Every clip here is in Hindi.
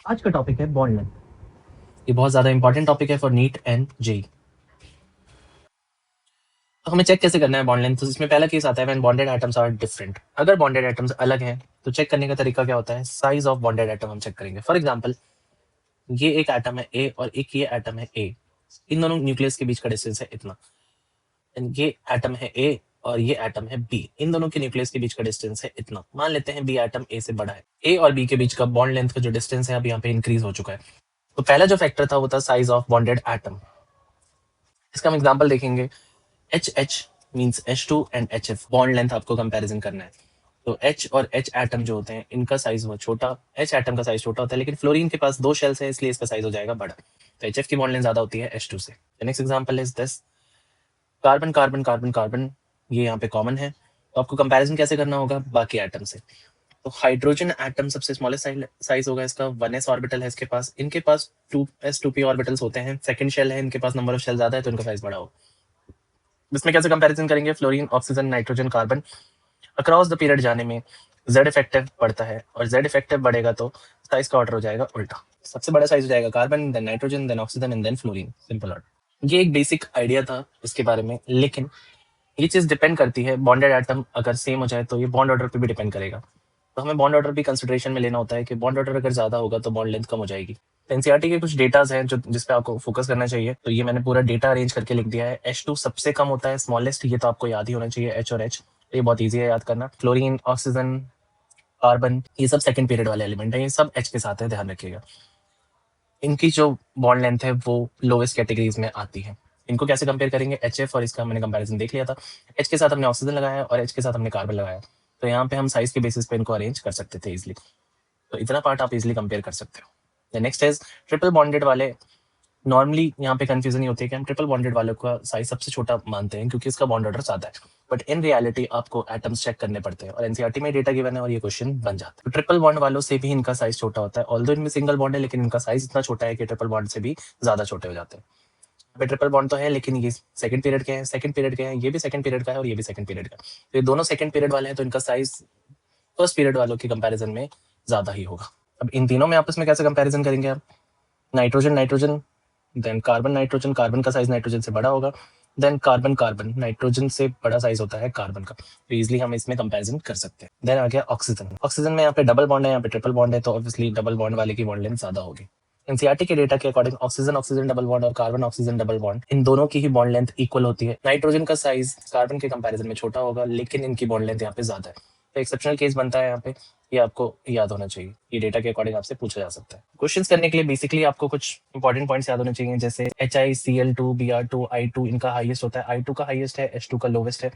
आज का टॉपिक है बॉन्ड लेंथ। ये बहुत ज़्यादा इंपॉर्टेंट टॉपिक है फॉर नीट एंड जेई। तो हमें चेक कैसे करना है बॉन्ड लेंथ? तो इसमें पहला केस आता है when bonded atoms are different. अगर बॉन्डेड एटम्स अलग हैं तो चेक करने का तरीका क्या होता है? साइज ऑफ बॉन्डेड एटम हम चेक करेंगे। फॉर एग्जाम्पल, ये एक एटम है ए और एक ये एटम है ए। इन दोनों न्यूक्लियस के बीच का डिस्टेंस है इतना। ये एटम है ए और ये एटम है बी। इन दोनों के न्यूक्लियस के बीच का डिस्टेंस है इतना। मान लेते हैं बी एटम ए से बड़ा है। ए और बी के बीच का बॉन्ड लेंथ का जो डिस्टेंस है अब यहाँ पे इंक्रीज हो चुका है। तो पहला जो फैक्टर था वो था साइज ऑफ बॉन्डेड एटम। इसका हम एग्जांपल देखेंगे। H H means H2 and HF। Bond length आपको कंपैरिजन करना है। तो H और H एटम जो होते हैं इनका साइज बहुत छोटा, H एटम का साइज छोटा होता है, लेकिन फ्लोरीन के पास 2 शेल्स है इसलिए इसका साइज हो जाएगा बड़ा। तो HF की बॉन्ड लेंथ ज्यादा होती है H2 से। Next example is this. Carbon carbon carbon carbon, ये यहाँ पे कॉमन है। तो आपको कंपैरिजन कैसे करना होगा? बाकी एटम से। तो हाइड्रोजन एटम सबसे स्मॉलेस्ट साइज होगा इसका, 1s ऑर्बिटल है इसके पास। इनके पास 2s2p ऑर्बिटल्स होते हैं। सेकंड शेल है, इनके पास नंबर ऑफ शेल ज्यादा है तो इनका साइज बड़ा होगा। इसमें कैसे कंपैरिजन करेंगे? Fluorine, oxygen, nitrogen, carbon across the period जाने में जेड इफेक्टिव बढ़ता है और जेड इफेक्टिव बढ़ेगा तो साइज का ऑर्डर हो जाएगा उल्टा। सबसे बड़ा साइज हो जाएगा carbon, then nitrogen, then oxygen and then fluorine. Simple order. ये एक बेसिक आइडिया था इसके बारे में, लेकिन ये चीज डिपेंड करती है। बॉन्डेड एटम अगर सेम हो जाए तो ये बॉन्ड ऑर्डर पे भी डिपेंड करेगा। तो हमें बॉन्ड ऑर्डर भी कंसिडरेशन में लेना होता है कि बॉन्ड ऑर्डर अगर ज्यादा होगा तो बॉन्ड लेंथ कम हो जाएगी। तो एनसीईआरटी के कुछ डेटाज हैं जो जिसपे आपको फोकस करना चाहिए। तो ये मैंने पूरा डेटा अरेंज करके लिख दिया है। H2 सबसे कम होता है, स्मॉलेस्ट। ये तो आपको याद ही होना चाहिए, H और H। ये बहुत ईजी है याद करना। फ्लोरीन, ऑक्सीजन, कार्बन, ये सब सेकंड पीरियड वाले एलिमेंट है। ये सब H के साथ है, ध्यान रखिएगा। इनकी जो बॉन्ड लेंथ है वो लोवेस्ट कैटेगरीज में आती है। इनको कैसे कंपेयर करेंगे? HF और इसका हमने कंपैरिजन देख लिया था। H के साथ हमने ऑक्सीजन लगाया और H के साथ हमने कार्बन लगाया। तो यहाँ पे हम साइज के बेसिस पे इनको अरेंज कर सकते थे इजिली। तो इतना पार्ट आप इजिली कंपेयर कर सकते हो। नेक्स्ट इज ट्रिपल बॉन्डेड वाले। नॉर्मली यहाँ पे कंफ्यूजन ही होती है कि हम ट्रिपल बॉन्डेड वालों का साइज सबसे छोटा मानते हैं क्योंकि इसका बॉन्ड ऑर्डर ज्यादा है। बट इन रियलिटी आपको एटम्स चेक करने पड़ते हैं और एनसीईआरटी में डेटा गिवन है और ये क्वेश्चन बन जाता है। तो ट्रिपल बॉन्ड वालों से भी इनका साइज छोटा होता है। ऑल्दो इनमें सिंगल बॉन्ड है लेकिन इनका साइज इतना छोटा है कि ट्रिपल बॉन्ड से भी ज्यादा छोटे हो जाते हैं। ट्रिपल बॉन्ड तो है लेकिन ये सेकंड पीरियड के हैं, सेकंड पीरियड के हैं, ये भी सेकंड पीरियड का है और ये भी सेकंड पीरियड का। तो ये दोनों सेकंड पीरियड वाले हैं तो इनका साइज फर्स्ट पीरियड वालों के कंपैरिजन में ज्यादा ही होगा। अब इन तीनों में आपस में कैसे कंपैरिजन करेंगे आप? Nitrogen nitrogen, then carbon nitrogen, carbon का साइज नाइट्रोजन से बड़ा होगा। देन कार्बन कार्बन, नाइट्रोजन से बड़ा साइज होता है कार्बन का। तो इजिली हम इसमें कंपैरिजन कर सकते हैं। देन आ गया ऑक्सीजन। ऑक्सीजन में यहाँ पे डबल बॉन्ड है, यहाँ पे ट्रिपल बॉन्ड है, तो ऑब्वियसली डबल बॉन्ड वाले की बॉन्ड लेंथ ज्यादा होगी। एनसीईआरटी के डेटा के according oxygen oxygen double bond और कार्बन ऑक्सीजन डबल बॉन्ड, इन दोनों की ही बॉन्ड लेंथ इक्वल होती है। नाइट्रोजन का साइज कार्बन के कंपैरिजन में छोटा होगा लेकिन इनकी बॉन्ड लेंथ यहाँ पे ज्यादा है। तो एक्सेप्शनल केस बनता है यहाँ पे, ये आपको याद होना चाहिए। ये डेटा के अकॉर्डिंग आपसे पूछा जा सकता है। क्वेश्चंस करने के लिए बेसिकली आपको कुछ इंपॉर्टेंट पॉइंट्स याद होने चाहिए, जैसे HiCl2 Br2 I2 इनका हाईएस्ट होता है, I2 का हाईएस्ट है, H2 का लोवेस्ट है।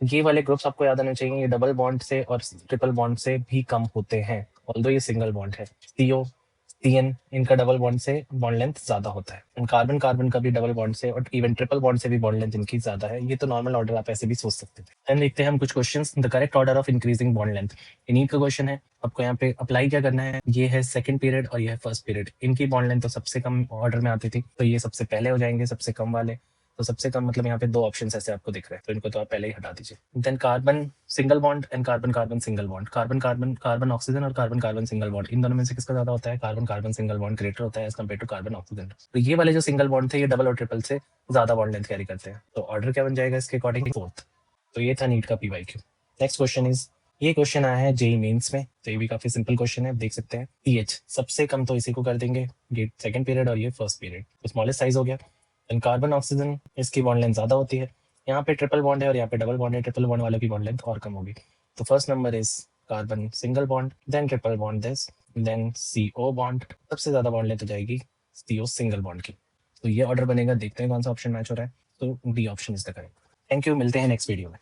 ये वाले ग्रुप्स आपको याद आने चाहिए। ये डबल बॉन्ड से और ट्रिपल बॉन्ड से भी कम होते हैं, ऑल्दो ये सिंगल बॉन्ड है। CO, CN इनका डबल बॉन्ड से बॉन्ड लेंथ ज्यादा होता है। कार्बन कार्बन का भी डबल बॉन्ड से और इवन ट्रिपल बॉन्ड से भी बॉन्ड लेंथ इनकी ज्यादा है। ये तो नॉर्मल ऑर्डर आप ऐसे भी सोच सकते थे। देन देखते हैं हम कुछ questions. The correct order of increasing bond length, इन्हीं का क्वेश्चन है। आपको यहाँ पे अप्लाई क्या करना है? ये है सेकंड पीरियड और ये है फर्स्ट पीरियड। इनकी बॉन्ड लेंथ तो सबसे कम ऑर्डर में आती थी, तो ये सबसे पहले हो जाएंगे, सबसे कम वाले। तो सबसे कम मतलब यहाँ पे 2 ऑप्शन ऐसे आपको दिख रहे हैं, तो इनको तो आप पहले ही हटा दीजिए। Then carbon single bond and carbon carbon single bond. Carbon carbon carbon oxygen और कार्बन कार्बन सिंगल बॉन्ड, इन दोनों में से किसका ज्यादा होता है? Carbon carbon single bond greater होता है as compare to carbon oxygen. तो ये वाले जो सिंगल बॉन्ड थे ये डबल और ट्रिपल से ज्यादा बॉन्ड लेंथ कैरी करते हैं। तो ऑर्डर क्या बन जाएगा इसके अकॉर्डिंग? फोर्थ। तो ये था नीट का PYQ। नेक्स्ट क्वेश्चन इज, ये क्वेश्चन आया है जेई मेंस में, तो ये भी काफी सिंपल क्वेश्चन है, देख सकते हैं। पीएच सबसे कम तो इसी को कर देंगे, ये सेकंड पीरियड और ये फर्स्ट पीरियड। तो स्मॉलेस्ट साइज हो गया। एंड कार्बन ऑक्सीजन, इसकी बॉन्ड लेंथ ज्यादा होती है। यहाँ पे ट्रिपल बॉन्ड है और यहाँ पे डबल बॉन्ड है, ट्रिपल बॉन्ड वालों की बॉन्ड लेंथ और कम होगी। तो first number is carbon single bond, then triple bond this, then CO bond, सबसे ज्यादा बॉन्ड लेंथ हो जाएगी CO सिंगल बॉन्ड की। तो ये ऑर्डर बनेगा, देखते हैं कौन सा ऑप्शन मैच हो रहा है। तो D option is the correct. Thank you, मिलते हैं नेक्स्ट वीडियो में।